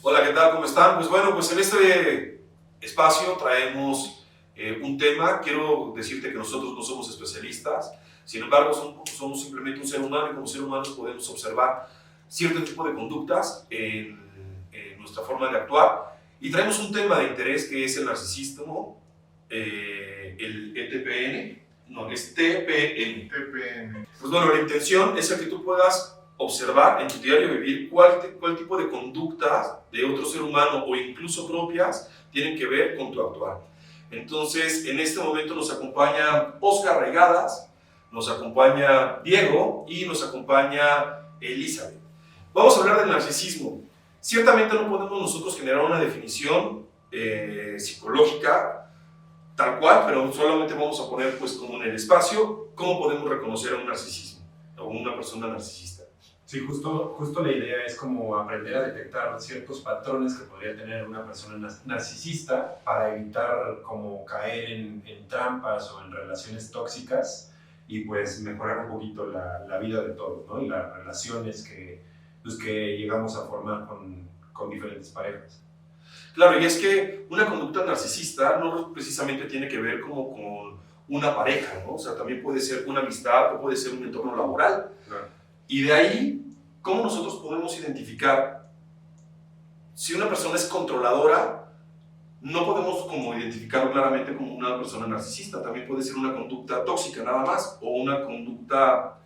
Hola, ¿qué tal? ¿Cómo están? Pues bueno, pues en este espacio traemos un tema. Quiero decirte que nosotros no somos especialistas, sin embargo somos simplemente un ser humano y como ser humanos podemos observar cierto tipo de conductas en nuestra forma de actuar y traemos un tema de interés que es el narcisismo, el ETPN, no, es TPN. TPN. Pues bueno, la intención es el que tú puedas observar en tu diario vivir cuál tipo de conductas de otro ser humano o incluso propias tienen que ver con tu actuar. Entonces, en este momento nos acompaña Oscar Regadas, nos acompaña Diego y nos acompaña Elizabeth. Vamos a hablar del narcisismo. Ciertamente no podemos nosotros generar una definición psicológica tal cual, pero solamente vamos a poner pues como en el espacio cómo podemos reconocer a un narcisismo o una persona narcisista. Sí, justo la idea es como aprender a detectar ciertos patrones que podría tener una persona narcisista para evitar como caer en trampas o en relaciones tóxicas y pues mejorar un poquito la vida de todos, ¿no? Y las relaciones que llegamos a formar con diferentes parejas. Claro, y es que una conducta narcisista no precisamente tiene que ver como con una pareja, ¿no? O sea, también puede ser una amistad o puede ser un entorno laboral. Claro. Y de ahí, ¿cómo nosotros podemos identificar si una persona es controladora? No podemos como identificarlo claramente como una persona narcisista, también puede ser una conducta tóxica nada más, o una conducta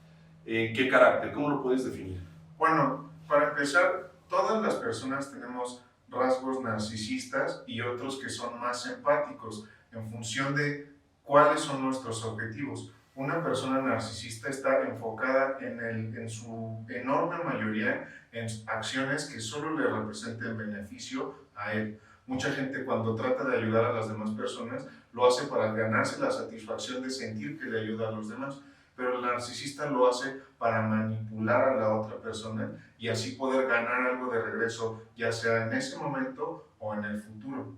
¿en qué carácter? ¿Cómo lo puedes definir? Bueno, para empezar, todas las personas tenemos rasgos narcisistas y otros que son más empáticos en función de cuáles son nuestros objetivos. Una persona narcisista está enfocada en su enorme mayoría en acciones que solo le representen beneficio a él. Mucha gente cuando trata de ayudar a las demás personas lo hace para ganarse la satisfacción de sentir que le ayuda a los demás, pero el narcisista lo hace para manipular a la otra persona y así poder ganar algo de regreso, ya sea en ese momento o en el futuro.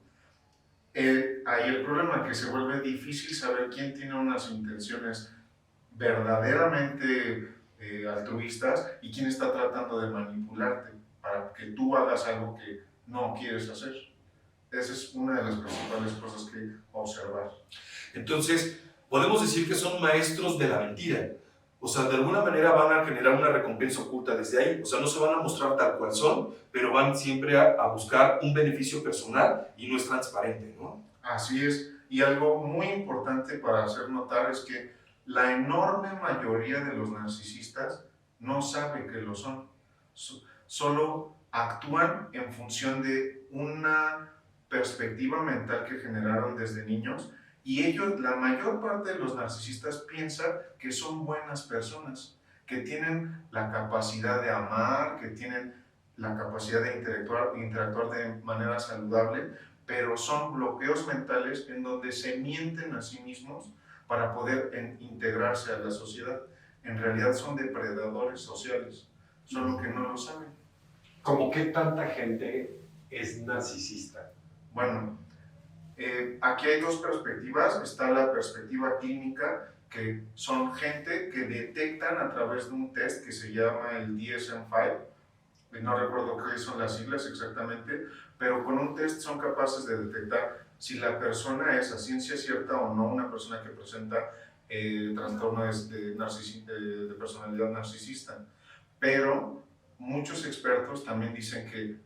Ahí el problema que se vuelve difícil saber quién tiene unas intenciones verdaderamente altruistas y quién está tratando de manipularte para que tú hagas algo que no quieres hacer. Esa es una de las principales cosas que observar. Entonces, podemos decir que son maestros de la mentira. O sea, de alguna manera van a generar una recompensa oculta desde ahí. O sea, no se van a mostrar tal cual son, pero van siempre a buscar un beneficio personal y no es transparente, ¿no? Así es. Y algo muy importante para hacer notar es que la enorme mayoría de los narcisistas no sabe que lo son. Solo actúan en función de una perspectiva mental que generaron desde niños y ellos, la mayor parte de los narcisistas piensan que son buenas personas, que tienen la capacidad de amar, que tienen la capacidad de interactuar de manera saludable, pero son bloqueos mentales en donde se mienten a sí mismos para poder integrarse a la sociedad. En realidad son depredadores sociales, solo que no lo saben. ¿Cómo qué tanta gente es narcisista? Bueno, aquí hay dos perspectivas. Está la perspectiva clínica, que son gente que detectan a través de un test que se llama el DSM-5. No recuerdo qué son las siglas exactamente, pero con un test son capaces de detectar si la persona es a ciencia cierta o no una persona que presenta trastornos de personalidad narcisista. Pero muchos expertos también dicen que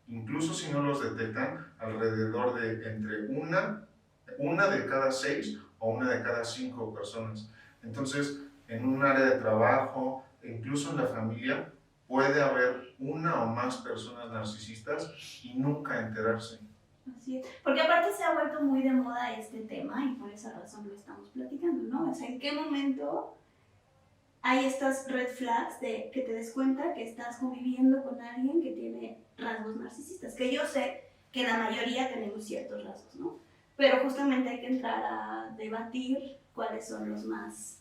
incluso si no los detectan, alrededor de entre una de cada 6 o una de cada 5 personas. Entonces, en un área de trabajo, incluso en la familia, puede haber una o más personas narcisistas y nunca enterarse. Así es, porque aparte se ha vuelto muy de moda este tema y por esa razón lo estamos platicando, ¿no? O sea, ¿en qué momento hay estas red flags de que te des cuenta que estás conviviendo con alguien que tiene rasgos narcisistas? Que yo sé que la mayoría tenemos ciertos rasgos, ¿no? Pero justamente hay que entrar a debatir cuáles son los más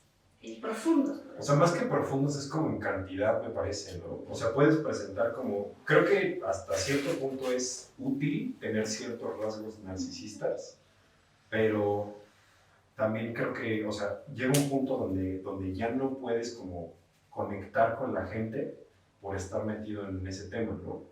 profundos. O sea, más que profundos es como en cantidad, me parece, ¿no? O sea, puedes presentar como... Creo que hasta cierto punto es útil tener ciertos rasgos narcisistas, pero también creo que, o sea, llega un punto donde ya no puedes como conectar con la gente por estar metido en ese tema, ¿no?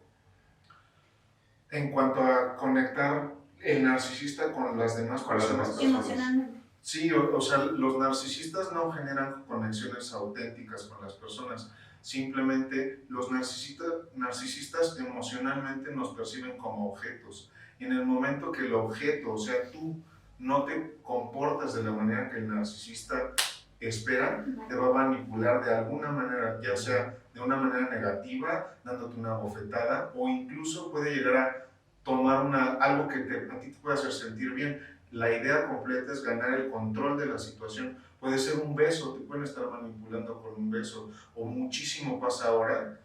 En cuanto a conectar el narcisista con las demás Con las demás personas. personas. Emocionalmente. Sí, o sea, los narcisistas no generan conexiones auténticas con las personas. Simplemente los narcisistas emocionalmente nos perciben como objetos. Y en el momento que el objeto, o sea, tú no te comportas de la manera que el narcisista espera, te va a manipular de alguna manera, ya sea de una manera negativa, dándote una bofetada, o incluso puede llegar a tomar algo que a ti te puede hacer sentir bien. La idea completa es ganar el control de la situación. Puede ser un beso, te pueden estar manipulando con un beso, o muchísimo pasa ahora,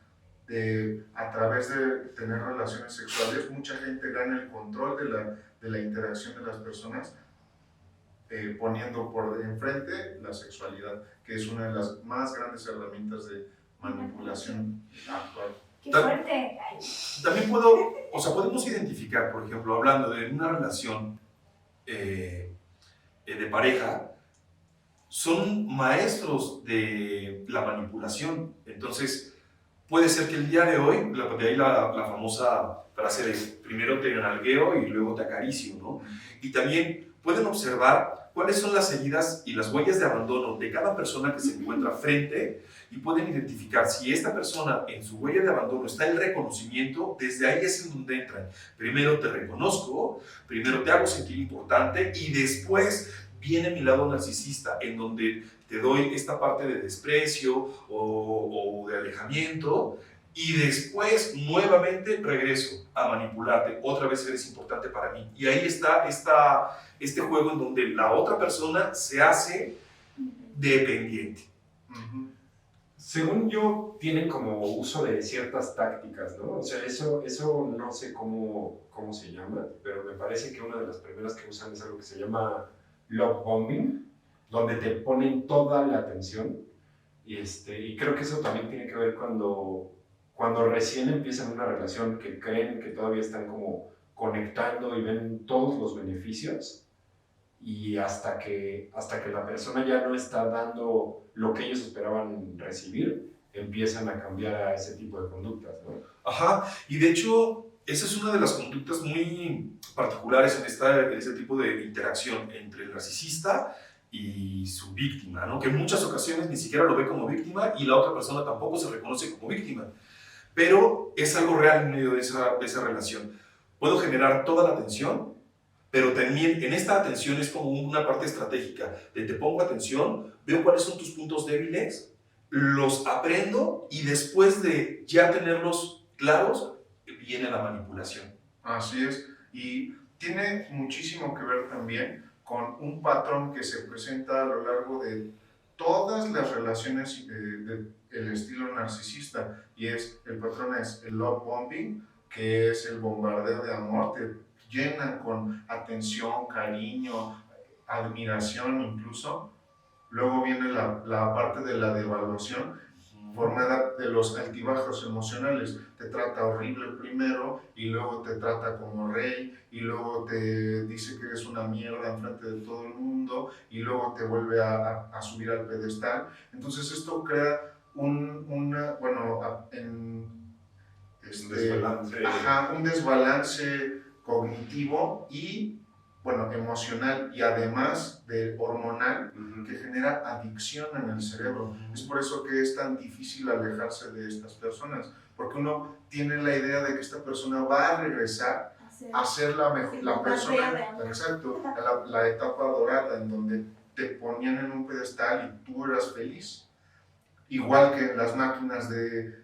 a través de tener relaciones sexuales, mucha gente gana el control de la interacción de las personas, poniendo por enfrente la sexualidad, que es una de las más grandes herramientas de manipulación actual. ¡Qué fuerte! También podemos identificar, por ejemplo, hablando de una relación de pareja, son maestros de la manipulación. Entonces, puede ser que el día de hoy, de ahí la famosa frase de primero te nalgueo y luego te acaricio, ¿no? Y también pueden observar cuáles son las heridas y las huellas de abandono de cada persona que se encuentra frente, y pueden identificar si esta persona en su huella de abandono está el reconocimiento. Desde ahí es en donde entran. Primero te reconozco, primero te hago sentir importante, y después viene mi lado narcisista, en donde te doy esta parte de desprecio o de alejamiento, y después nuevamente regreso a manipularte. Otra vez eres importante para mí. Y ahí está este juego en donde la otra persona se hace dependiente. Según yo, tienen como uso de ciertas tácticas, ¿no? O sea, eso no sé cómo se llama, pero me parece que una de las primeras que usan es algo que se llama love bombing, donde te ponen toda la atención. Y creo que eso también tiene que ver cuando recién empiezan una relación, que creen que todavía están como conectando y ven todos los beneficios, y hasta que la persona ya no está dando lo que ellos esperaban recibir, empiezan a cambiar a ese tipo de conductas, ¿no? Ajá, y de hecho, esa es una de las conductas muy particulares en este tipo de interacción entre el narcisista y su víctima, ¿no? Que en muchas ocasiones ni siquiera lo ve como víctima, y la otra persona tampoco se reconoce como víctima. Pero es algo real en medio de esa relación. Puedo generar toda la atención, pero también en esta atención es como una parte estratégica, de te pongo atención, veo cuáles son tus puntos débiles, los aprendo, y después de ya tenerlos claros, viene la manipulación. Así es, y tiene muchísimo que ver también con un patrón que se presenta a lo largo de todas las relaciones del estilo narcisista, y el patrón es el love bombing, que es el bombardeo de amor. Te llenan con atención, cariño, admiración incluso. Luego viene la parte de la devaluación, formada de los altibajos emocionales. Te trata horrible primero, y luego te trata como rey, y luego te dice que eres una mierda enfrente de todo el mundo, y luego te vuelve a subir al pedestal. Entonces esto crea un desbalance cognitivo y emocional, y además de hormonal, que genera adicción en el cerebro. Es por eso que es tan difícil alejarse de estas personas, porque uno tiene la idea de que esta persona va a regresar a ser la persona, exacto, la etapa dorada, en donde te ponían en un pedestal y tú eras feliz. Igual que en las máquinas de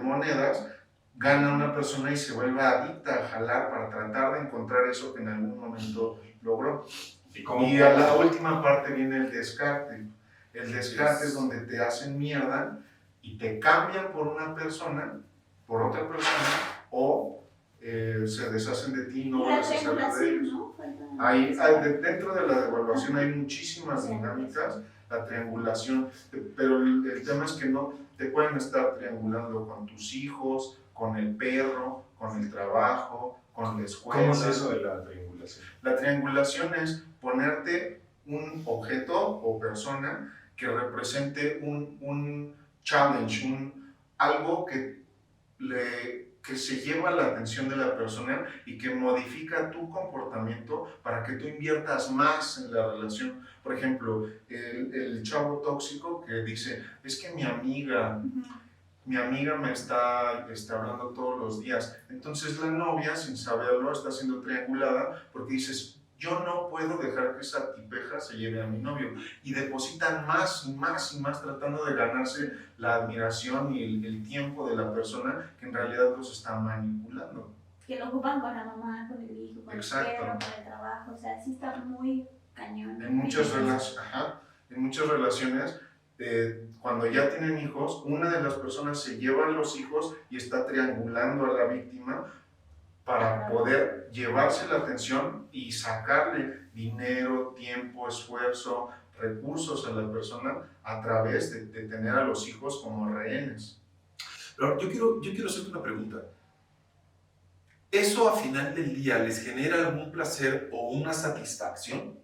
monedas, gana una persona y se vuelve adicta a jalar para tratar de encontrar eso que en algún momento logró. Y a la última parte viene el descarte. El descarte es donde te hacen mierda y te cambian por otra persona, o se deshacen de ti y no vas a saber de ellos. ¿No? Dentro de la devaluación hay muchísimas dinámicas. La triangulación, pero el tema es que no te pueden estar triangulando con tus hijos, con el perro, con el trabajo, con la escuela. ¿Cómo es eso de la triangulación? La triangulación es ponerte un objeto o persona que represente un challenge, algo que le que se lleva la atención de la persona y que modifica tu comportamiento para que tú inviertas más en la relación. Por ejemplo, el chavo tóxico que dice, es que mi amiga me está hablando todos los días. Entonces la novia, sin saberlo, está siendo triangulada porque dices, yo no puedo dejar que esa tipeja se lleve a mi novio. Y depositan más y más y más tratando de ganarse la admiración y el tiempo de la persona que en realidad los está manipulando. Que lo ocupan con la mamá, con el hijo, con Exacto. el perro, con el trabajo. O sea, sí está muy cañón. En muchas relaciones, cuando ya tienen hijos, una de las personas se lleva a los hijos y está triangulando a la víctima para poder llevarse la atención y sacarle dinero, tiempo, esfuerzo, recursos a la persona a través de tener a los hijos como rehenes. Pero yo quiero hacerte una pregunta. ¿Eso a final del día les genera algún placer o una satisfacción?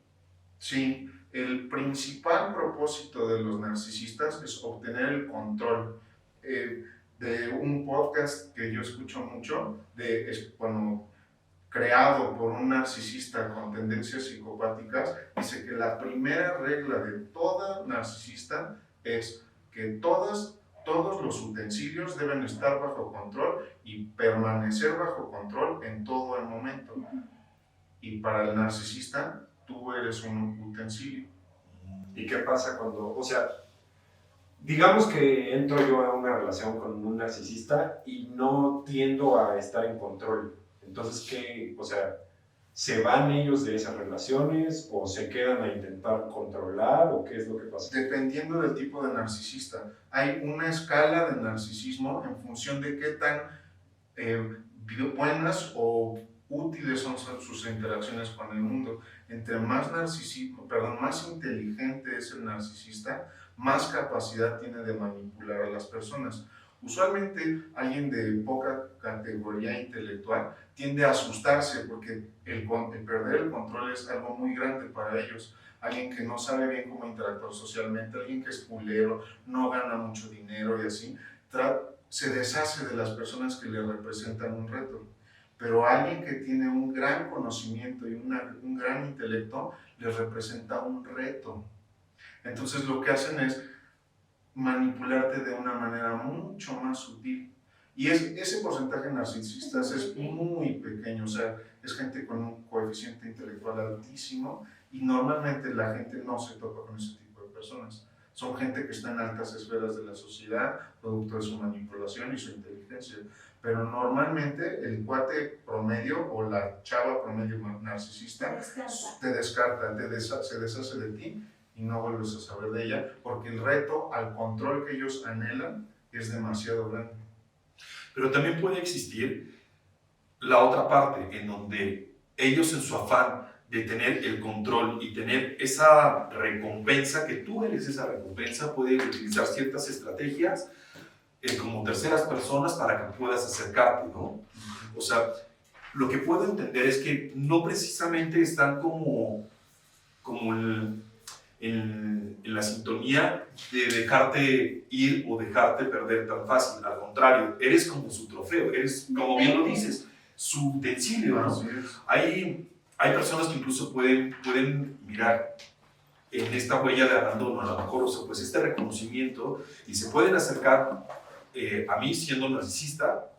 Sí, el principal propósito de los narcisistas es obtener el control. De un podcast que yo escucho mucho, creado por un narcisista con tendencias psicopáticas, dice que la primera regla de toda narcisista es que todos los utensilios deben estar bajo control y permanecer bajo control en todo el momento. Y para el narcisista, tú eres un utensilio. ¿Y qué pasa cuando, o sea, digamos que entro yo a una relación con un narcisista y no tiendo a estar en control? Entonces, ¿qué? O sea, ¿se van ellos de esas relaciones o se quedan a intentar controlar o qué es lo que pasa? Dependiendo del tipo de narcisista, hay una escala de narcisismo en función de qué tan buenas o útiles son sus interacciones con el mundo. Entre más más inteligente es el narcisista, más capacidad tiene de manipular a las personas. Usualmente alguien de poca categoría intelectual tiende a asustarse porque el perder el control es algo muy grande para ellos. Alguien que no sabe bien cómo interactuar socialmente, alguien que es culero, no gana mucho dinero y así, se deshace de las personas que le representan un reto. Pero alguien que tiene un gran conocimiento y un gran intelecto les representa un reto. Entonces lo que hacen es manipularte de una manera mucho más sutil. Y ese porcentaje de narcisistas es muy pequeño, o sea, es gente con un coeficiente intelectual altísimo y normalmente la gente no se topa con ese tipo de personas. Son gente que está en altas esferas de la sociedad, producto de su manipulación y su inteligencia. Pero normalmente el cuate promedio o la chava promedio narcisista te descarta, se deshace de ti y no vuelves a saber de ella, porque el reto al control que ellos anhelan es demasiado grande. Pero también puede existir la otra parte, en donde ellos en su afán de tener el control y tener esa recompensa, que tú eres esa recompensa, pueden utilizar ciertas estrategias como terceras personas para que puedas acercarte, ¿no? O sea, lo que puedo entender es que no precisamente están como en la sintonía de dejarte ir o dejarte perder tan fácil. Al contrario, eres como su trofeo, eres, como bien lo dices, su utensilio, ¿no? Hay personas que incluso pueden mirar en esta huella de abandono, a lo mejor, o sea, pues este reconocimiento, y se pueden acercar a mí siendo narcisista,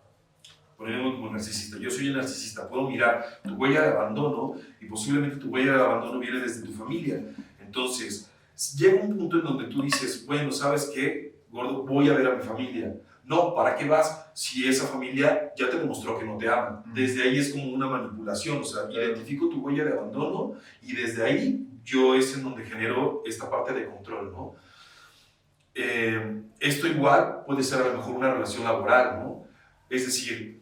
ponerme como narcisista, yo soy el narcisista, puedo mirar tu huella de abandono y posiblemente tu huella de abandono viene desde tu familia. Entonces, llega un punto en donde tú dices, bueno, ¿sabes qué, gordo? Voy a ver a mi familia. No, ¿para qué vas si esa familia ya te demostró que no te ama? Desde ahí es como una manipulación, o sea, identifico tu huella de abandono y desde ahí yo es en donde genero esta parte de control, ¿no? Esto igual puede ser a lo mejor una relación laboral, ¿no? Es decir,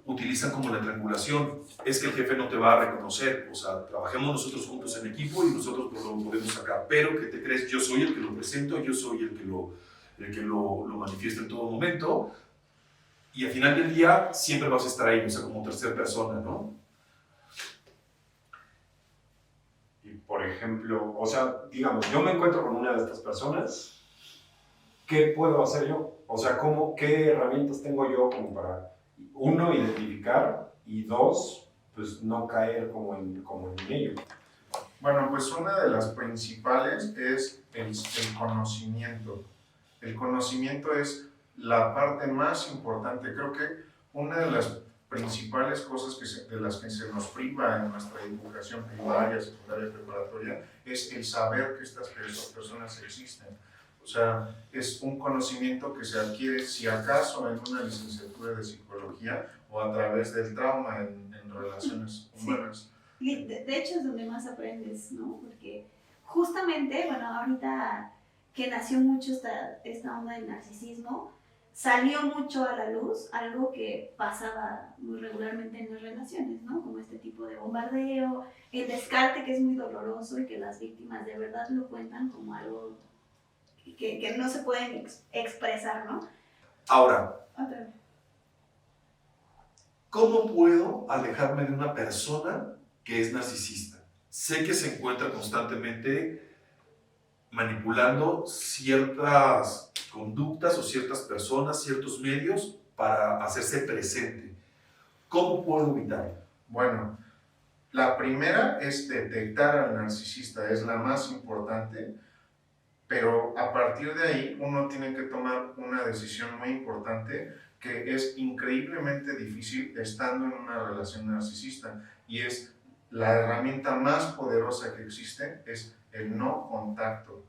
utilizan como la triangulación, es que el jefe no te va a reconocer, o sea, trabajemos nosotros juntos en equipo y nosotros lo podemos sacar, pero ¿qué te crees? Yo soy el que lo presento, yo soy el que lo manifiesta en todo momento, y al final del día siempre vas a estar ahí, o sea, como tercera persona, ¿no? Y por ejemplo, o sea, digamos, yo me encuentro con una de estas personas, ¿qué puedo hacer yo? O sea, ¿qué herramientas tengo yo como para uno, identificar, y dos, pues no caer como en ello. Bueno, pues una de las principales es el conocimiento. El conocimiento es la parte más importante. Creo que una de las principales cosas de las que se nos priva en nuestra educación primaria, secundaria, preparatoria, es el saber que estas personas existen. O sea, es un conocimiento que se adquiere, si acaso, en una licenciatura de psicología o a través del trauma en relaciones humanas. De hecho es donde más aprendes, ¿no? Porque justamente, bueno, ahorita que nació mucho esta onda del narcisismo, salió mucho a la luz algo que pasaba muy regularmente en las relaciones, ¿no? Como este tipo de bombardeo, el descarte que es muy doloroso y que las víctimas de verdad lo cuentan como algo que no se pueden expresar, ¿no? Ahora, Otra vez. ¿cómo puedo alejarme de una persona que es narcisista? Sé que se encuentra constantemente manipulando ciertas conductas o ciertas personas, ciertos medios para hacerse presente. ¿Cómo puedo evitarlo? Bueno, la primera es detectar al narcisista, es la más importante, pero a partir de ahí uno tiene que tomar una decisión muy importante que es increíblemente difícil estando en una relación narcisista, y es la herramienta más poderosa que existe, es el no contacto.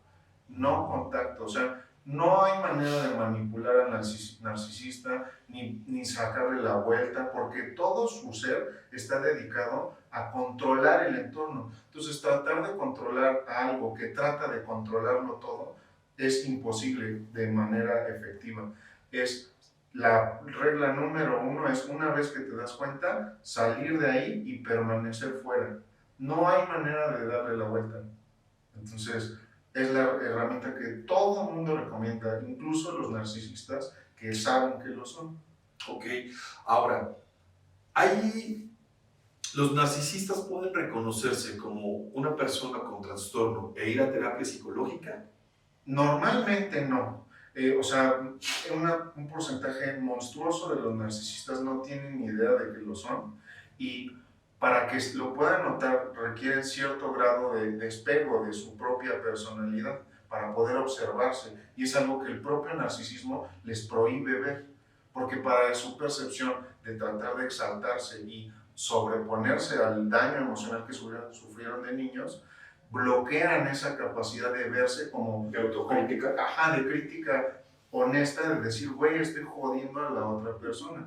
No contacto, o sea, no hay manera de manipular al narcisista ni sacarle la vuelta, porque todo su ser está dedicado a controlar el entorno. Entonces, tratar de controlar algo que trata de controlarlo todo es imposible de manera efectiva. Es la regla número 1 es, una vez que te das cuenta, salir de ahí y permanecer fuera. No hay manera de darle la vuelta. Entonces, es la herramienta que todo el mundo recomienda, incluso los narcisistas que saben que lo son. Ok, ahora, los narcisistas pueden reconocerse como una persona con trastorno e ir a terapia psicológica. Normalmente no. O sea, un porcentaje monstruoso de los narcisistas no tienen ni idea de que lo son, y para que lo puedan notar requieren cierto grado de despego de su propia personalidad para poder observarse, y es algo que el propio narcisismo les prohíbe ver, porque para su percepción de tratar de exaltarse y sobreponerse al daño emocional que sufrieron de niños, bloquean esa capacidad de verse como De autocrítica. de crítica honesta, de decir, güey, estoy jodiendo a la otra persona.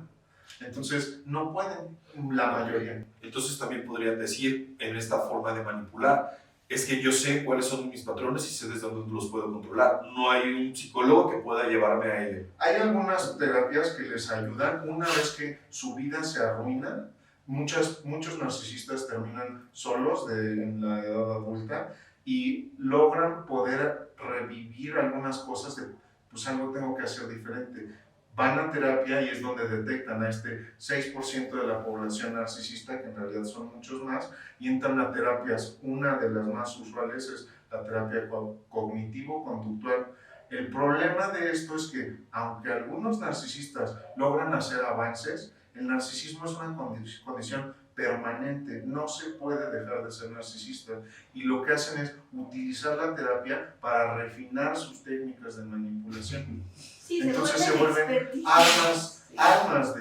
Entonces, no pueden, la mayoría. Entonces también podrían decir, en esta forma de manipular, es que yo sé cuáles son mis patrones y sé desde dónde los puedo controlar. No hay un psicólogo que pueda llevarme a ello. Hay algunas terapias que les ayudan una vez que su vida se arruina. Muchos narcisistas terminan solos en la edad adulta y logran poder revivir algunas cosas de, pues algo tengo que hacer diferente. Van a terapia y es donde detectan a este 6% de la población narcisista, que en realidad son muchos más, y entran a terapias. Una de las más usuales es la terapia cognitivo-conductual. El problema de esto es que, aunque algunos narcisistas logran hacer avances, el narcisismo es una condición permanente, no se puede dejar de ser narcisista, y lo que hacen es utilizar la terapia para refinar sus técnicas de manipulación. Sí, Entonces se vuelven armas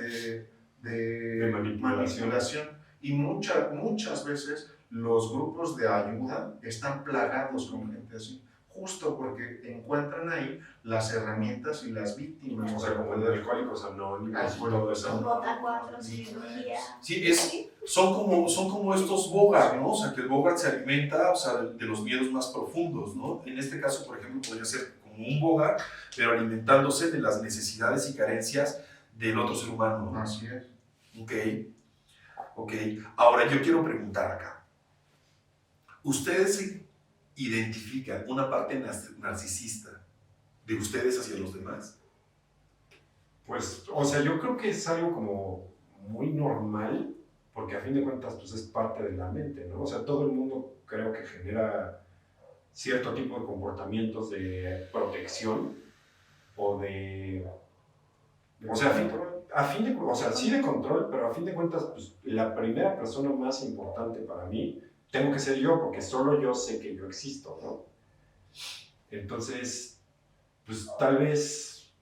de manipulación, y muchas veces los grupos de ayuda están plagados con gente así, justo porque encuentran ahí las herramientas y las víctimas. O sea, como el de Alcohólicos Anónimos y todo eso. Bota 4, cirugía. Sí, son como estos Bogart, ¿no? O sea, que el Bogart se alimenta, o sea, de los miedos más profundos, ¿no? En este caso, por ejemplo, podría ser como un Bogart, pero alimentándose de las necesidades y carencias del otro ser humano, ¿no? Así es. Ok. Ahora yo quiero preguntar acá. ¿Ustedes identifican una parte narcisista de ustedes hacia los demás? Pues, o sea, yo creo que es algo como muy normal, porque a fin de cuentas, pues es parte de la mente, ¿no? O sea, todo el mundo creo que genera cierto tipo de comportamientos de protección o de... O sea, a fin de, o sea, sí de control, pero a fin de cuentas, pues la primera persona más importante para mí tengo que ser yo, porque solo yo sé que yo existo, ¿no? Entonces, pues tal vez,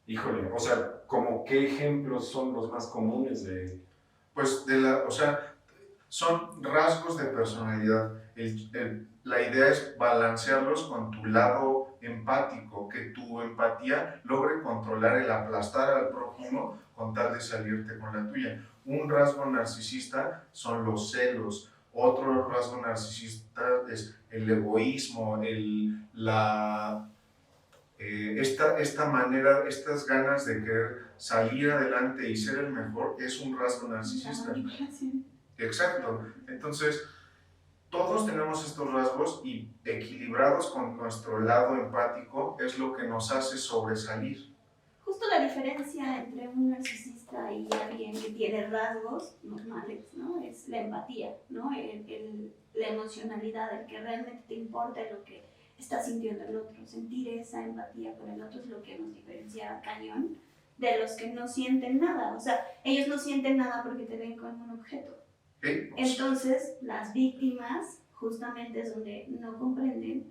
híjole, o sea, como qué ejemplos son los más comunes de... Pues o sea, son rasgos de personalidad. La idea es balancearlos con tu lado empático, que tu empatía logre controlar el aplastar al prójimo con tal de salirte con la tuya. Un rasgo narcisista son los celos. Otro rasgo narcisista es el egoísmo, esta manera, estas ganas de querer salir adelante y ser el mejor es un rasgo narcisista. Exacto. Entonces, todos tenemos estos rasgos y equilibrados con nuestro lado empático es lo que nos hace sobresalir. Justo la diferencia entre un narcisista y alguien que tiene rasgos normales, ¿no? Es la empatía, ¿no? La emocionalidad, el que realmente te importa lo que está sintiendo el otro. Sentir esa empatía con el otro es lo que nos diferencia cañón de los que no sienten nada. O sea, ellos no sienten nada porque te ven como un objeto. Entonces, las víctimas justamente es donde no comprenden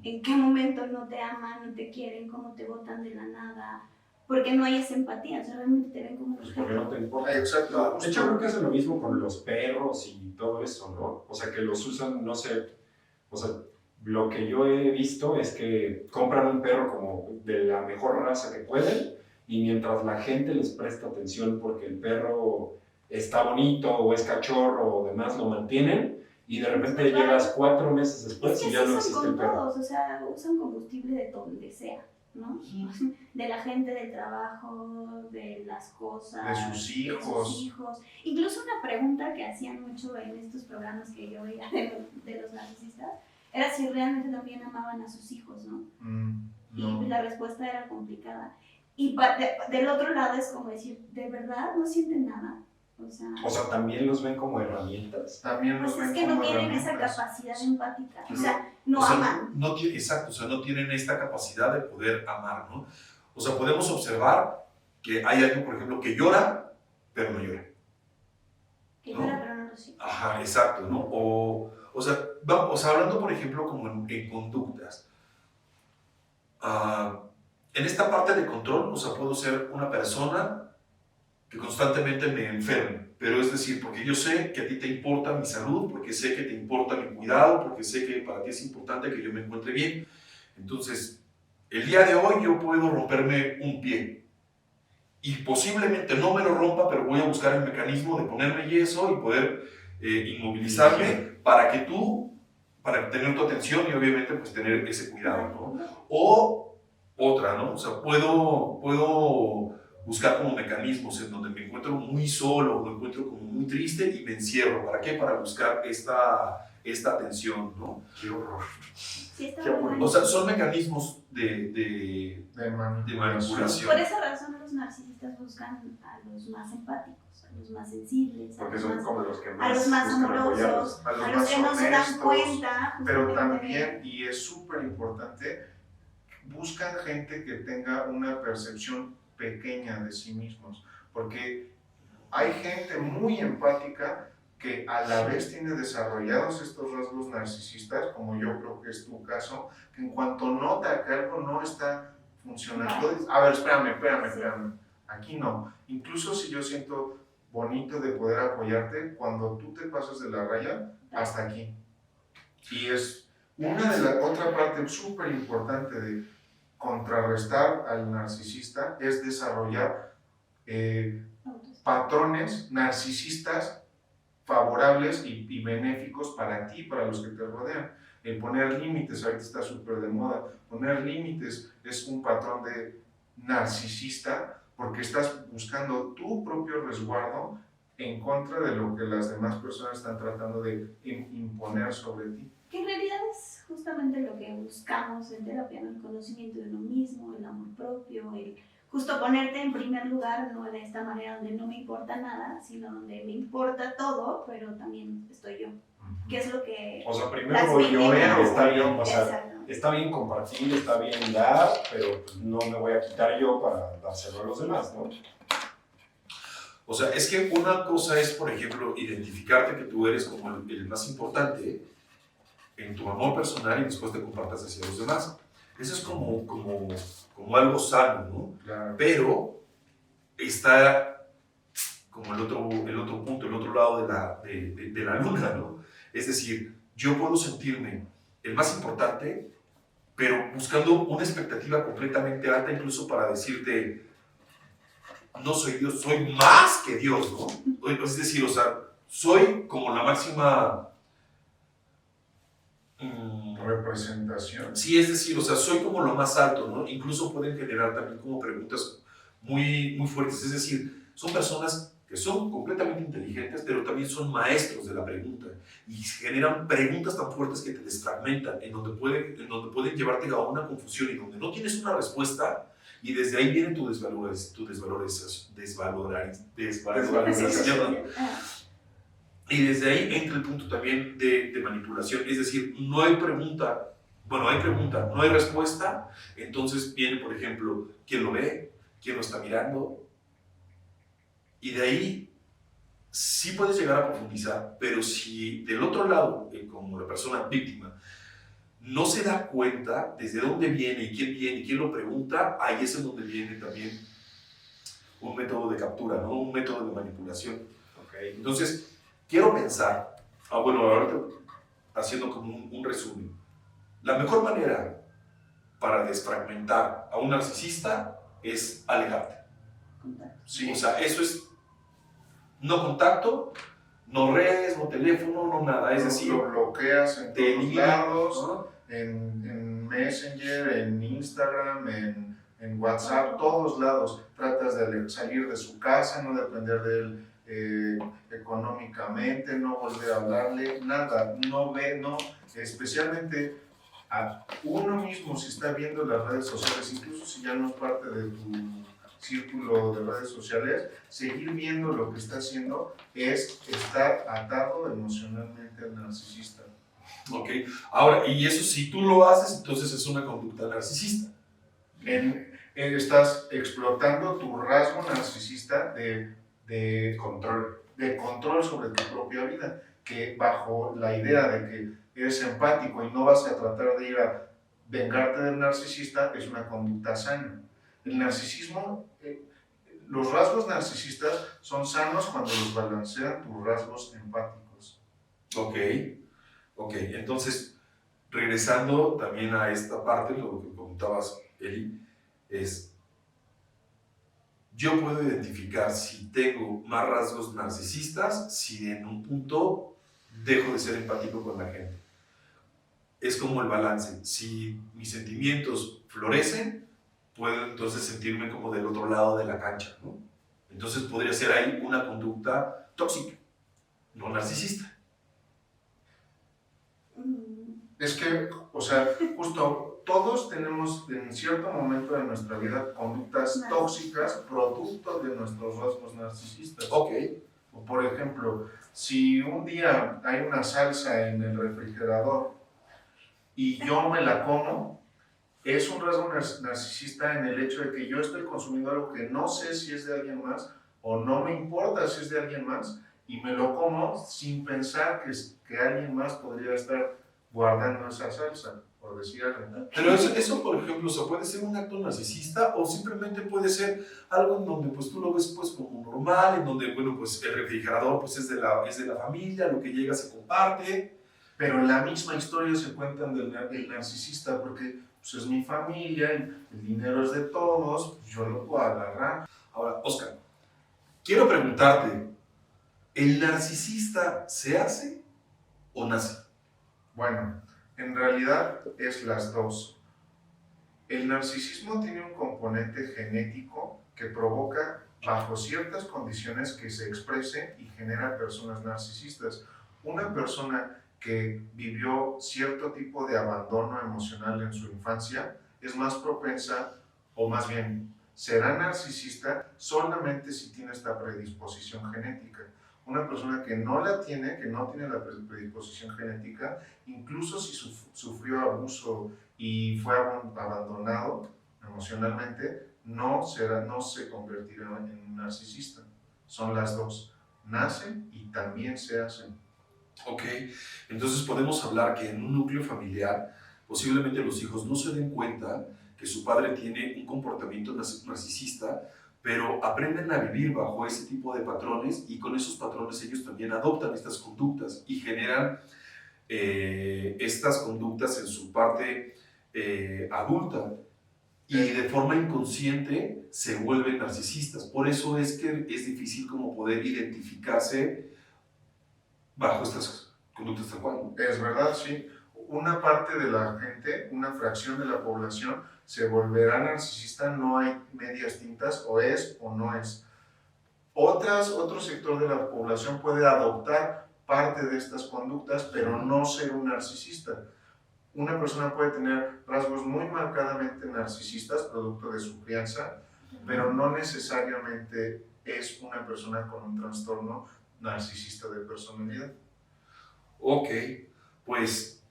en qué momento no te aman, no te quieren, cómo te botan de la nada, porque no hay esa empatía, o sea, realmente te ven como un objeto. Porque no te importa. Exacto. De hecho, creo que es lo mismo con los perros y todo eso, ¿no? O sea, que los usan, no sé, o sea, lo que yo he visto es que compran un perro como de la mejor raza que pueden y mientras la gente les presta atención porque el perro está bonito o es cachorro o demás, lo mantienen y de repente Pues, llegas 4 meses después y ya no existe el perro. Todos, o sea, usan combustible de donde sea, ¿no? De la gente, del trabajo, de las cosas, de sus hijos. Incluso una pregunta que hacían mucho en estos programas que yo veía de los narcisistas era si realmente también amaban a sus hijos, ¿no? No. Y la respuesta era complicada. Y del otro lado es como decir, ¿de verdad no sienten nada? O sea, también los ven como herramientas. También los pues ven es que como no tienen esa herramientas. capacidad empática, o sea, no aman. Exacto, o sea, no tienen esta capacidad de poder amar, ¿no? O sea, podemos observar que hay alguien, por ejemplo, que llora, pero no llora. Que llora, pero no lo siente. Ajá, exacto, ¿no? O sea, hablando, por ejemplo, como en conductas. En esta parte de control, o sea, puedo ser una persona que constantemente me enferme, pero es decir, porque yo sé que a ti te importa mi salud, porque sé que te importa mi cuidado, porque sé que para ti es importante que yo me encuentre bien. Entonces, el día de hoy yo puedo romperme un pie y posiblemente no me lo rompa, pero voy a buscar el mecanismo de ponerme yeso y poder inmovilizarme para tener tu atención y obviamente pues tener ese cuidado, ¿no? O otra, ¿no? O sea, puedo buscar como mecanismos en donde me encuentro muy solo, me encuentro como muy triste y me encierro. ¿Para qué? Para buscar esta atención, ¿no? Qué horror. Sí, está Qué bueno. O sea, son mecanismos de manipulación. Por esa razón los narcisistas buscan a los más empáticos, a los más sensibles, Porque son como los que más a los más buscan amorosos, apoyarlos. a los que no se dan cuenta. Pero también, y es súper importante, buscan gente que tenga una percepción pequeña de sí mismos, porque hay gente muy empática que a la vez tiene desarrollados estos rasgos narcisistas, como yo creo que es tu caso, que en cuanto nota que algo no está funcionando, a ver, espérame, aquí no. Incluso si yo siento bonito de poder apoyarte, cuando tú te pasas de la raya, hasta aquí. Y es otra parte súper importante de contrarrestar al narcisista es desarrollar patrones narcisistas favorables y benéficos para ti, para los que te rodean. El poner límites, ahorita está súper de moda, poner límites es un patrón de narcisista porque estás buscando tu propio resguardo en contra de lo que las demás personas están tratando de imponer sobre ti. Que en realidad es justamente lo que buscamos en terapia, ¿no? El conocimiento de uno mismo, el amor propio, el justo ponerte en primer lugar, no de esta manera donde no me importa nada, sino donde me importa todo, pero también estoy yo. ¿Qué es lo que... O sea, primero voy yo, está bien, o sea, está bien compartir, está bien dar, pero pues no me voy a quitar yo para dárselo a los demás, ¿no? O sea, es que una cosa es, por ejemplo, identificarte que tú eres como el más importante en tu amor personal y después te compartas hacia los demás. Eso es como algo sano, ¿no? Claro. Pero está como el otro punto, el otro lado de la luna, ¿no? Es decir, yo puedo sentirme el más importante, pero buscando una expectativa completamente alta, incluso para decirte, no soy Dios, soy más que Dios, ¿no? Es decir, o sea, soy como la máxima... Representación. Sí, es decir, o sea, soy como lo más alto, ¿no? Incluso pueden generar también como preguntas muy fuertes, es decir, son personas que son completamente inteligentes, pero también son maestros de la pregunta y generan preguntas tan fuertes que te desfragmentan, en donde pueden llevarte a una confusión y donde no tienes una respuesta y desde ahí viene tu desvalorización. Y desde ahí entra el punto también de manipulación, es decir, no hay pregunta, no hay respuesta, entonces viene, por ejemplo, quién lo ve, quién lo está mirando, y de ahí sí puedes llegar a profundizar, pero si del otro lado, como la persona víctima, no se da cuenta desde dónde viene y quién lo pregunta, ahí es en donde viene también un método de captura, ¿no? Un método de manipulación. Okay. Entonces, quiero pensar, bueno, ahorita haciendo como un resumen, la mejor manera para desfragmentar a un narcisista es alejarte. Sí. O sea, eso es no contacto, no redes, no teléfono, no nada. Es decir, lo bloqueas en te todos eliminas, lados, ¿no? en Messenger, en Instagram, en WhatsApp, todos lados. Tratas de salir de su casa, no depender de él económicamente, no volver a hablarle, nada, no, especialmente a uno mismo si está viendo las redes sociales, incluso si ya no es parte de tu círculo de redes sociales, seguir viendo lo que está haciendo es estar atado emocionalmente al narcisista. Ok, ahora, y eso si tú lo haces, entonces es una conducta narcisista. Estás explotando tu rasgo narcisista de control sobre tu propia vida, que bajo la idea de que eres empático y no vas a tratar de ir a vengarte del narcisista, es una conducta sana. El narcisismo, los rasgos narcisistas son sanos cuando los balancean tus rasgos empáticos. Ok, entonces, regresando también a esta parte, lo que comentabas, Eli, es, yo puedo identificar si tengo más rasgos narcisistas, si en un punto dejo de ser empático con la gente. Es como el balance, si mis sentimientos florecen, puedo entonces sentirme como del otro lado de la cancha, ¿no? Entonces podría ser ahí una conducta tóxica, no narcisista. Es que, o sea, justo todos tenemos en cierto momento de nuestra vida conductas tóxicas producto de nuestros rasgos narcisistas. Ok. O por ejemplo, si un día hay una salsa en el refrigerador y yo me la como, es un rasgo narcisista en el hecho de que yo estoy consumiendo algo que no sé si es de alguien más o no me importa si es de alguien más y me lo como sin pensar que alguien más podría estar guardando esa salsa, por decir algo. Pero eso, por ejemplo, o sea, puede ser un acto narcisista o simplemente puede ser algo en donde pues tú lo ves pues como normal, en donde, bueno, pues el refrigerador pues es de la familia, lo que llega se comparte. Pero la misma historia se cuentan del narcisista porque pues, es mi familia, el dinero es de todos, pues, yo lo puedo agarrar. Ahora, Oscar, quiero preguntarte, ¿el narcisista se hace o nace? Bueno, en realidad es las dos. El narcisismo tiene un componente genético que provoca bajo ciertas condiciones que se exprese y genera personas narcisistas. Una persona que vivió cierto tipo de abandono emocional en su infancia es más propensa, o más bien, será narcisista solamente si tiene esta predisposición genética. Una persona que no la tiene, que no tiene la predisposición genética, incluso si sufrió abuso y fue abandonado emocionalmente, no se convertirá en un narcisista. son las dos. Nacen y también se hacen. Ok, entonces podemos hablar que en un núcleo familiar posiblemente los hijos no se den cuenta que su padre tiene un comportamiento narcisista, pero aprenden a vivir bajo ese tipo de patrones y con esos patrones ellos también adoptan estas conductas y generan estas conductas en su parte adulta y de forma inconsciente se vuelven narcisistas. Por eso es que es difícil como poder identificarse bajo estas conductas tal cual, ¿no? Es verdad, sí. Una parte de la gente, una fracción de la población, se volverá narcisista, no hay medias tintas, o es o no es. Otro sector de la población puede adoptar parte de estas conductas, pero no ser un narcisista. Una persona puede tener rasgos muy marcadamente narcisistas, producto de su crianza, pero no necesariamente es una persona con un trastorno narcisista de personalidad. Ok, pues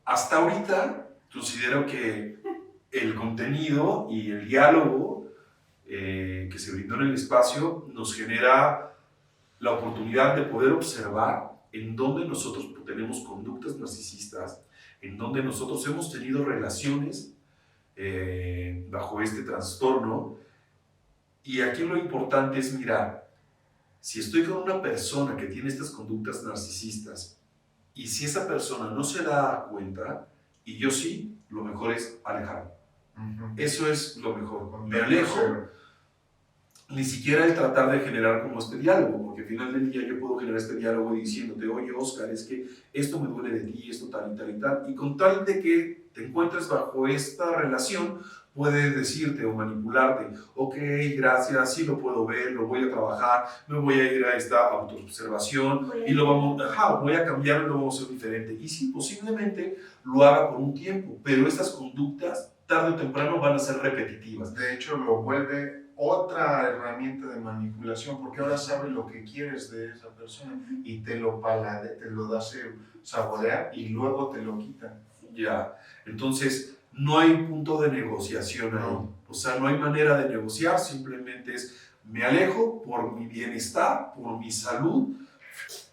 hasta ahorita considero que el contenido y el diálogo que se brindó en el espacio nos genera la oportunidad de poder observar en dónde nosotros tenemos conductas narcisistas, en dónde nosotros hemos tenido relaciones bajo este trastorno. Y aquí lo importante es mirar, si estoy con una persona que tiene estas conductas narcisistas y si esa persona no se da cuenta y yo sí, lo mejor es alejarme. Eso es lo mejor. Me alejo. Ni siquiera el tratar de generar como este diálogo, porque al final del día yo puedo generar este diálogo diciéndote, oye Oscar, es que esto me duele de ti, esto tal y tal y tal, y con tal de que te encuentres bajo esta relación, puede decirte o manipularte, ok, gracias, sí lo puedo ver, lo voy a trabajar, me voy a ir a esta autoobservación y lo vamos, voy a cambiar y lo vamos a hacer diferente. Y sí, posiblemente lo haga por un tiempo, pero estas conductas tarde o temprano van a ser repetitivas. De hecho, lo vuelve otra herramienta de manipulación, porque ahora sabe lo que quieres de esa persona y te lo da saborear y luego te lo quita. Ya, entonces no hay punto de negociación ahí. No. O sea, no hay manera de negociar, simplemente es me alejo por mi bienestar, por mi salud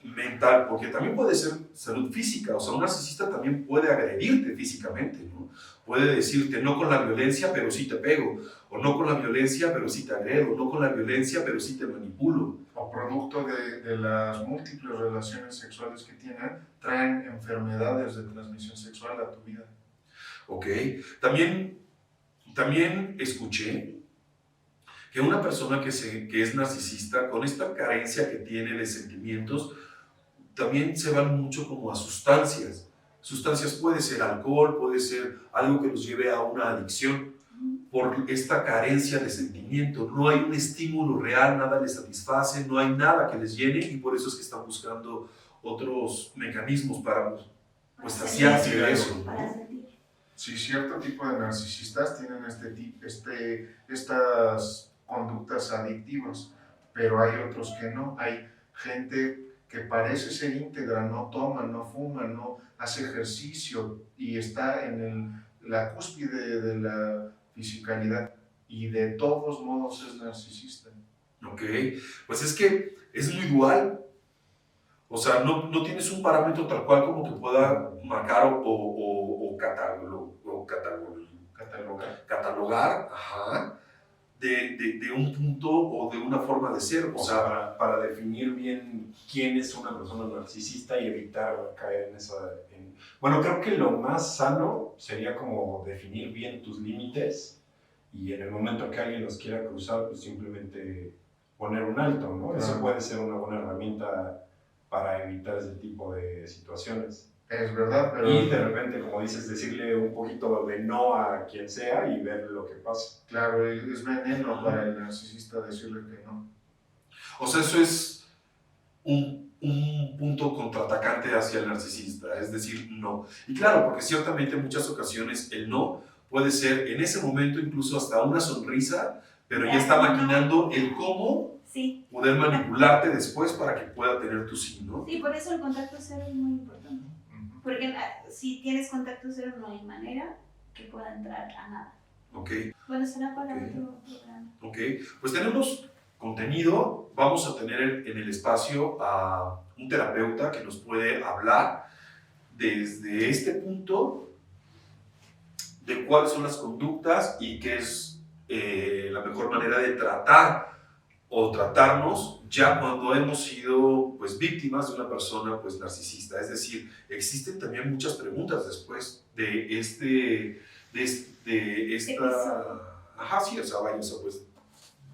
mental, porque también puede ser salud física, o sea, un narcisista también puede agredirte físicamente, ¿no? Puede decirte no con la violencia, pero sí te pego, o no con la violencia, pero sí te agredo, no con la violencia, pero sí te manipulo. O producto de las múltiples relaciones sexuales que tienen, traen enfermedades de transmisión sexual a tu vida. Ok, también escuché que una persona que es narcisista, con esta carencia que tiene de sentimientos, también se van mucho como a sustancias. Sustancias puede ser alcohol, puede ser algo que los lleve a una adicción por esta carencia de sentimiento. No hay un estímulo real, nada les satisface, no hay nada que les llene y por eso es que están buscando otros mecanismos para pues saciarse de eso. Sí, cierto tipo de narcisistas tienen estas conductas adictivas, pero hay otros que no. Hay gente que parece ser íntegra, no toma, no fuma, no hace ejercicio y está en la cúspide de la fisicalidad y de todos modos es narcisista. Ok, pues es que es muy dual. O sea, no tienes un parámetro tal cual como que pueda marcar o catalogar de un punto o de una forma de ser. O sea, para definir bien quién es una persona narcisista y evitar caer en esa... Bueno, creo que lo más sano sería como definir bien tus límites y en el momento que alguien los quiera cruzar, pues simplemente poner un alto, ¿no? Eso puede ser una buena herramienta para evitar ese tipo de situaciones. Es verdad, pero... Y de repente, como dices, decirle un poquito de no a quien sea y ver lo que pasa. Claro, es veneno para el narcisista decirle que no. O sea, eso es un punto contraatacante hacia el narcisista, es decir, no. Y claro, porque ciertamente en muchas ocasiones el no puede ser en ese momento incluso hasta una sonrisa, pero ya está maquinando el cómo poder manipularte después para que pueda tener tu sí, ¿no? Sí, por eso el contacto cero es muy importante. Porque si tienes contacto cero no hay manera que pueda entrar a nada. Ok. Bueno, será para otro programa. Ok, pues tenemos contenido vamos a tener en el espacio a un terapeuta que nos puede hablar desde este punto de cuáles son las conductas y qué es la mejor manera de tratar o tratarnos ya cuando hemos sido pues, víctimas de una persona pues, narcisista. Es decir, existen también muchas preguntas después de esta... Ajá, sí, o sea, vaya, o sea, pues,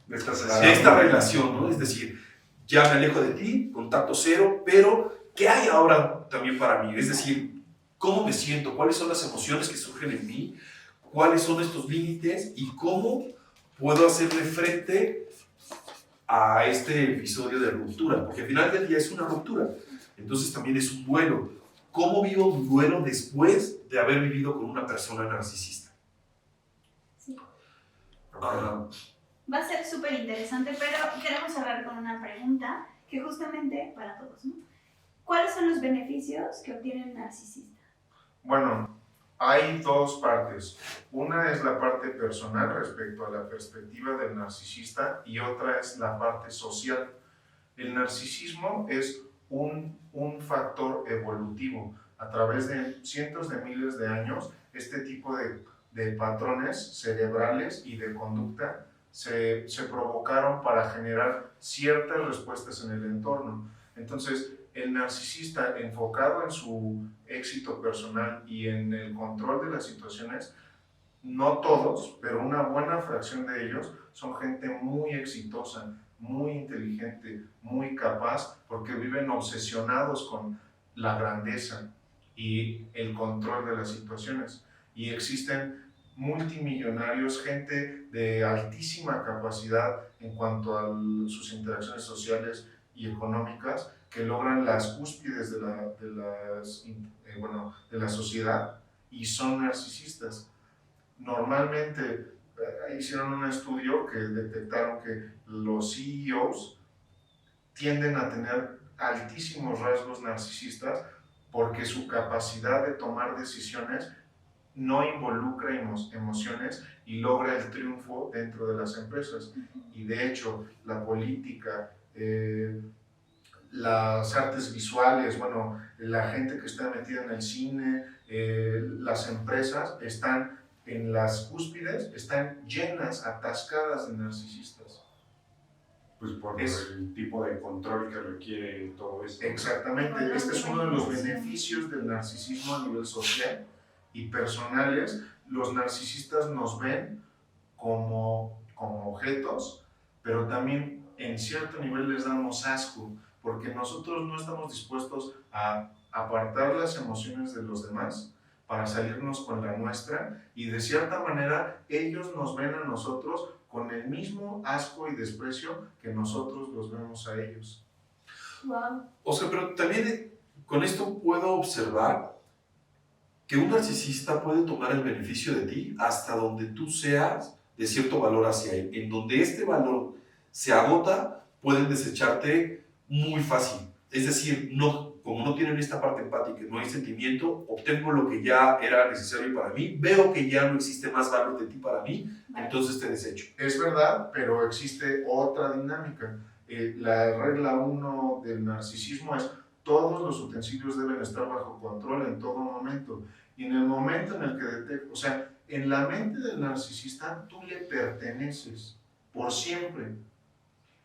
De esta de sesión. esta relación, ¿no? Es decir, ya me alejo de ti, contacto cero, pero ¿qué hay ahora también para mí? Es decir, ¿cómo me siento? ¿Cuáles son las emociones que surgen en mí? ¿Cuáles son estos límites? ¿Y cómo puedo hacerle frente a este episodio de ruptura? Porque al final del día es una ruptura, entonces también es un duelo. ¿Cómo vivo un duelo después de haber vivido con una persona narcisista? Sí. Ah, Va a ser súper interesante, pero queremos cerrar con una pregunta que justamente para todos, ¿no? ¿Cuáles son los beneficios que obtiene el narcisista? Bueno, hay dos partes. Una es la parte personal respecto a la perspectiva del narcisista y otra es la parte social. El narcisismo es un factor evolutivo. A través de cientos de miles de años, este tipo de patrones cerebrales y de conducta se provocaron para generar ciertas respuestas en el entorno. Entonces, el narcisista enfocado en su éxito personal y en el control de las situaciones, no todos, pero una buena fracción de ellos son gente muy exitosa, muy inteligente, muy capaz, porque viven obsesionados con la grandeza y el control de las situaciones. Y existen multimillonarios, gente de altísima capacidad en cuanto a sus interacciones sociales y económicas, que logran las cúspides de la sociedad y son narcisistas. Normalmente hicieron un estudio que detectaron que los CEOs tienden a tener altísimos rasgos narcisistas porque su capacidad de tomar decisiones no involucra emociones y logra el triunfo dentro de las empresas. Y de hecho, la política, las artes visuales, bueno, la gente que está metida en el cine, las empresas están en las cúspides, están llenas, atascadas de narcisistas. Pues por el tipo de control que requiere todo esto. Exactamente, este es uno de los beneficios del narcisismo a nivel social y personales. Los narcisistas nos ven como objetos, pero también en cierto nivel les damos asco, porque nosotros no estamos dispuestos a apartar las emociones de los demás para salirnos con la nuestra, y de cierta manera ellos nos ven a nosotros con el mismo asco y desprecio que nosotros los vemos a ellos. Wow. Oscar, pero también con esto puedo observar que un narcisista puede tomar el beneficio de ti hasta donde tú seas de cierto valor hacia él. En donde este valor se agota, pueden desecharte muy fácil. Es decir, como no tienen esta parte empática, no hay sentimiento, obtengo lo que ya era necesario para mí, veo que ya no existe más valor de ti para mí, entonces te desecho. Es verdad, pero existe otra dinámica. La regla 1 del narcisismo es: todos los utensilios deben estar bajo control en todo momento. Y en el momento en el que detecto, o sea, en la mente del narcisista tú le perteneces por siempre.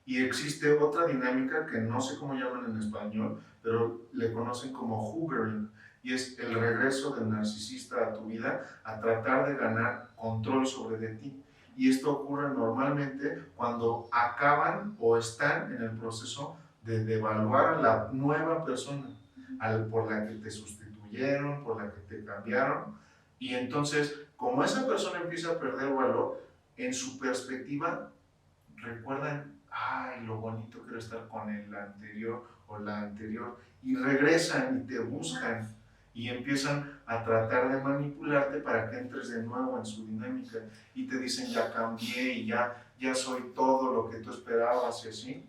Y existe otra dinámica que no sé cómo llaman en español, pero le conocen como hoovering, y es el regreso del narcisista a tu vida a tratar de ganar control sobre de ti. Y esto ocurre normalmente cuando acaban o están en el proceso de devaluar a la nueva persona por la que te sustituyeron, por la que te cambiaron. Y entonces, como esa persona empieza a perder valor, en su perspectiva recuerdan: ay, lo bonito que era estar con el anterior o la anterior, y regresan y te buscan y empiezan a tratar de manipularte para que entres de nuevo en su dinámica, y te dicen: ya cambié y ya soy todo lo que tú esperabas, y así.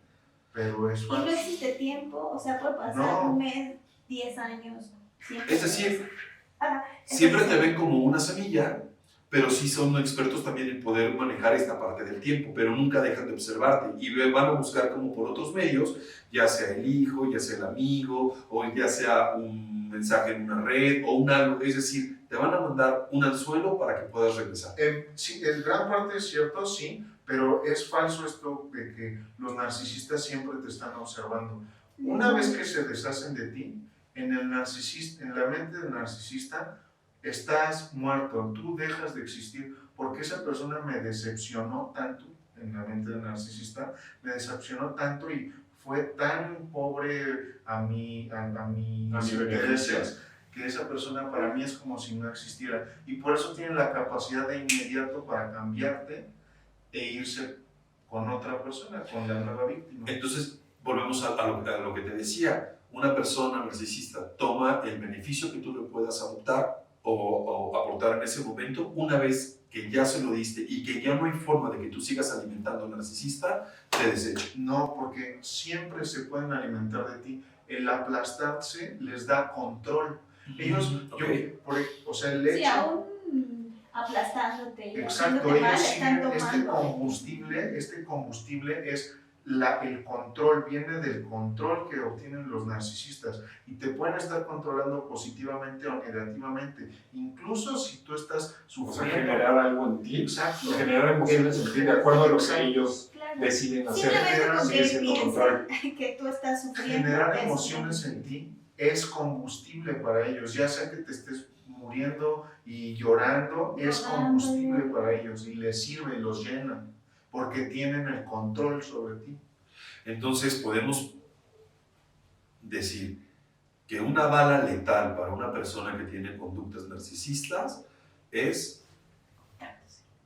Pero es Y no existe tiempo, o sea, puede pasar No. un mes, 10 años, 100 Es decir, años. siempre te ven como una semilla, pero sí son expertos también en poder manejar esta parte del tiempo, pero nunca dejan de observarte y van a buscar como por otros medios, ya sea el hijo, ya sea el amigo, o ya sea un mensaje en una red o un algo, es decir, te van a mandar un anzuelo para que puedas regresar. Sí, en gran parte es cierto, sí, pero es falso esto de que los narcisistas siempre te están observando. Una vez que se deshacen de ti, en la mente del narcisista, estás muerto, tú dejas de existir, porque esa persona me decepcionó tanto, en la mente del narcisista, me decepcionó tanto y fue tan pobre a mis intereses, que esa persona para mí es como si no existiera. Y por eso tiene la capacidad de inmediato para cambiarte e irse con otra persona, con la nueva víctima. Entonces, volvemos a lo que te decía, una persona narcisista toma el beneficio que tú le puedas adoptar o aportar en ese momento. Una vez que ya se lo diste y que ya no hay forma de que tú sigas alimentando al narcisista, te desecha. No, porque siempre se pueden alimentar de ti. El aplastarse les da control. Ellos, o sea, el hecho... Sí, aún aplastándote y exacto, haciéndote mal, ellos están siguen tomando. este combustible es el control, viene del control que obtienen los narcisistas y te pueden estar controlando positivamente o negativamente, incluso si tú estás sufriendo. O sea, generar algo en ti, exacto, generar emociones en ti de acuerdo a lo que ellos Claro. deciden hacer. Simplemente con Sigue que siendo control. piensen que tú estás sufriendo. generar eso. emociones en ti es combustible para ellos, ya sea que te estés muriendo y llorando, es combustible para ellos y les sirve, los llena, porque tienen el control sobre ti. Entonces podemos decir que una bala letal para una persona que tiene conductas narcisistas es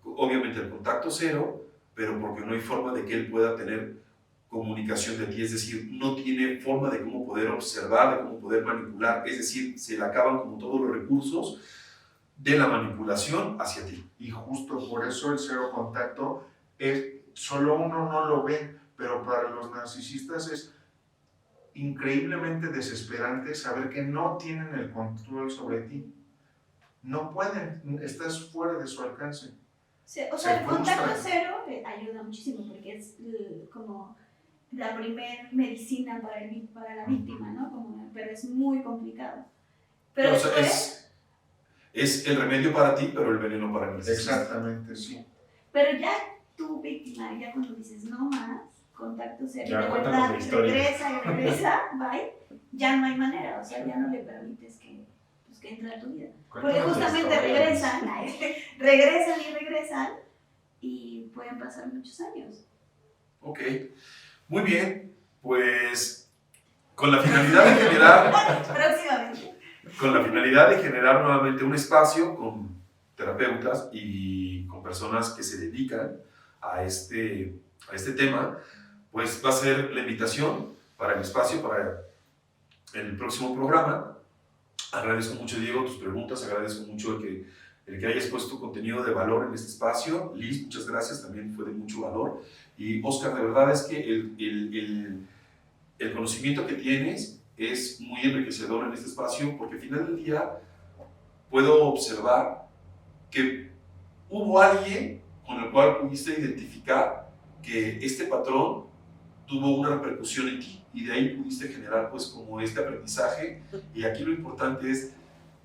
obviamente el contacto cero, pero porque no hay forma de que él pueda tener comunicación de ti, es decir, no tiene forma de cómo poder observar, de cómo poder manipular, es decir, se le acaban como todos los recursos de la manipulación hacia ti. Y justo por eso el cero contacto solo uno no lo ve, pero para los narcisistas es increíblemente desesperante saber que no tienen el control sobre ti. No pueden, estás fuera de su alcance. Sí, o sea, el contacto cero ayuda muchísimo porque es como la primer medicina para la víctima, ¿no? Pero es muy complicado. Pero o sea, después... es el remedio para ti, pero el veneno para el narcisista. Exactamente, sí. Pero ya tu víctima, ya cuando dices no más, contacto cero, ya, de verdad regresa, bye, ya no hay manera, o sea, ya no le permites que entre a tu vida. Porque justamente regresan y pueden pasar muchos años. Ok, muy bien, pues con la finalidad de generar... Próximamente. Con la finalidad de generar nuevamente un espacio con terapeutas y con personas que se dedican a este tema, pues va a ser la invitación para el espacio, para el próximo programa. Agradezco mucho, Diego, tus preguntas, agradezco mucho el que hayas puesto contenido de valor en este espacio. Liz, muchas gracias, también fue de mucho valor. Y Oscar, de verdad es que el conocimiento que tienes es muy enriquecedor en este espacio, porque al final del día puedo observar que hubo alguien con el cual pudiste identificar que este patrón tuvo una repercusión en ti y de ahí pudiste generar pues como este aprendizaje. Y aquí lo importante es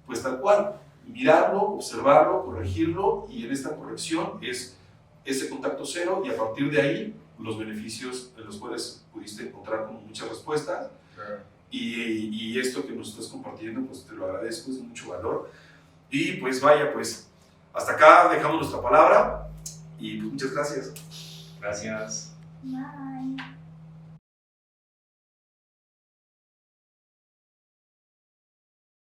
pues tal cual mirarlo, observarlo, corregirlo, y en esta corrección es ese contacto cero, y a partir de ahí los beneficios en los cuales pudiste encontrar como muchas respuestas. Claro. Y esto que nos estás compartiendo, pues te lo agradezco, es de mucho valor. Y pues vaya, pues hasta acá dejamos nuestra palabra y pues muchas gracias. Gracias. Bye.